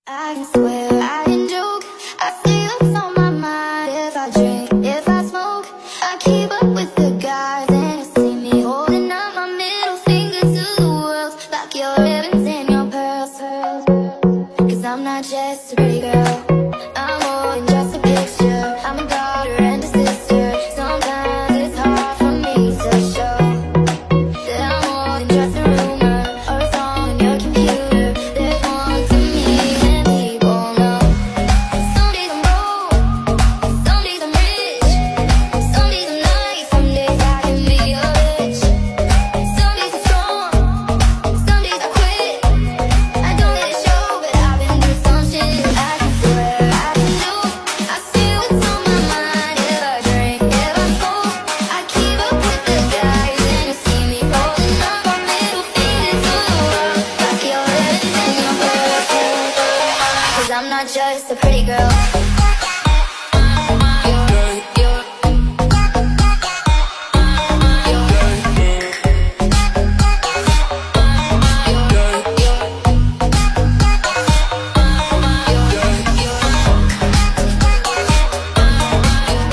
I can swear, I can joke, I see what's on my mind. If I drink, if I smoke, I keep up with the guys. And you see me holding up my middle finger to the world, like your ribbons and your pearls. Cause I'm not just a pretty girl, I'm more than just a picture. I'm a daughter and a sister. Sometimes it's hard for me to show that I'm more than just a rumor or a song on your computer. There's more to me than people know. Some days I'm broke, some days I'm rich, some days I'm nice, some days I can be a bitch. Some days I'm strong, some days I quit. I don't let it show, but I've been through some shit. I can swear, I can do, I see what's on my mind. If I drink, if I smoke, I keep up with the guys. And you see me holding up my middle finger to the world, like your ribbons and your pearls. Cause I'm not just a pretty girl.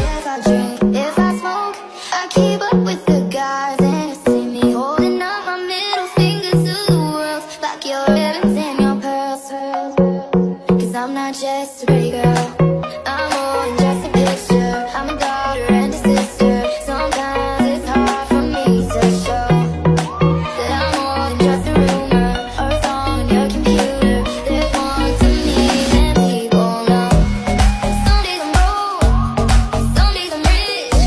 If I drink, if I smoke, I keep up with the guys. And you see me holding up my middle finger to the world, like your ribbons and your pearls. Cause I'm not just a pretty girl, I'm more than just a picture. I'm a daughter and a sister. Sometimes it's hard for me to show that I'm more than just a rumor or a song on your computer. There's more to me than people know. Some days I'm broke, some days I'm rich,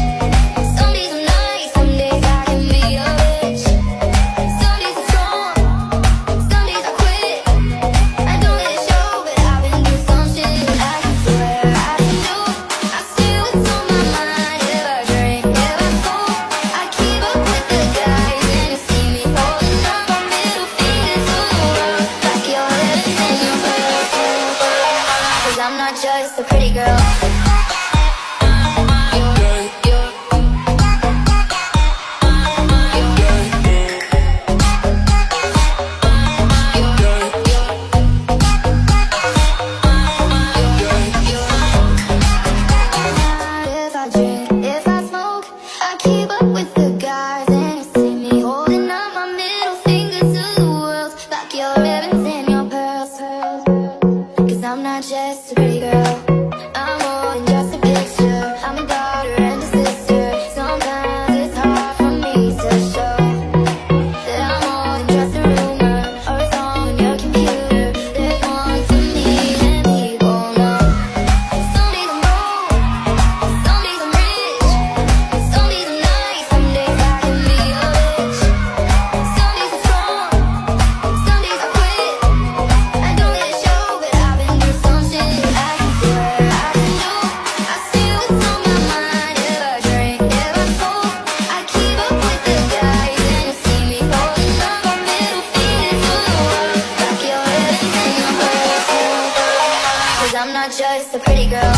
some days I'm nice, some days I can be a bitch. Some days I'm strong, some days I quit. I don't let it show, but I've been through some shit. I can swear, I can do, I see what's on my mind. If I drink, if I smoke, I keep up with the guys. And you see me holding up my middle finger to the world, like your ribbons and your pearls. Cause I'm not just a pretty girl. If I drink, if I smoke, I keep up with the guys. And you see me holding up my middle finger to the world, like your ribbons and your pearls. Cause I'm not just a pretty girl, I'm more than just a picture. I'm a daughter and a sister. Sometimes it's hard for me to show that I'm more than just a rumor or a song on your computer. There's more to me than people know. Some days I'm broke, some days I'm rich, some days I'm nice, some days I can be a bitch. Some days I'm strong, some days I quit. I don't let it show, but I've been through some shit. I can swear, I can do, I see what's on my mind. If I drink, if I smoke, I keep up with the guys. And you see me holding up my middle finger to the world, like your ribbons and your pearls. Cause I'm not just a pretty girl.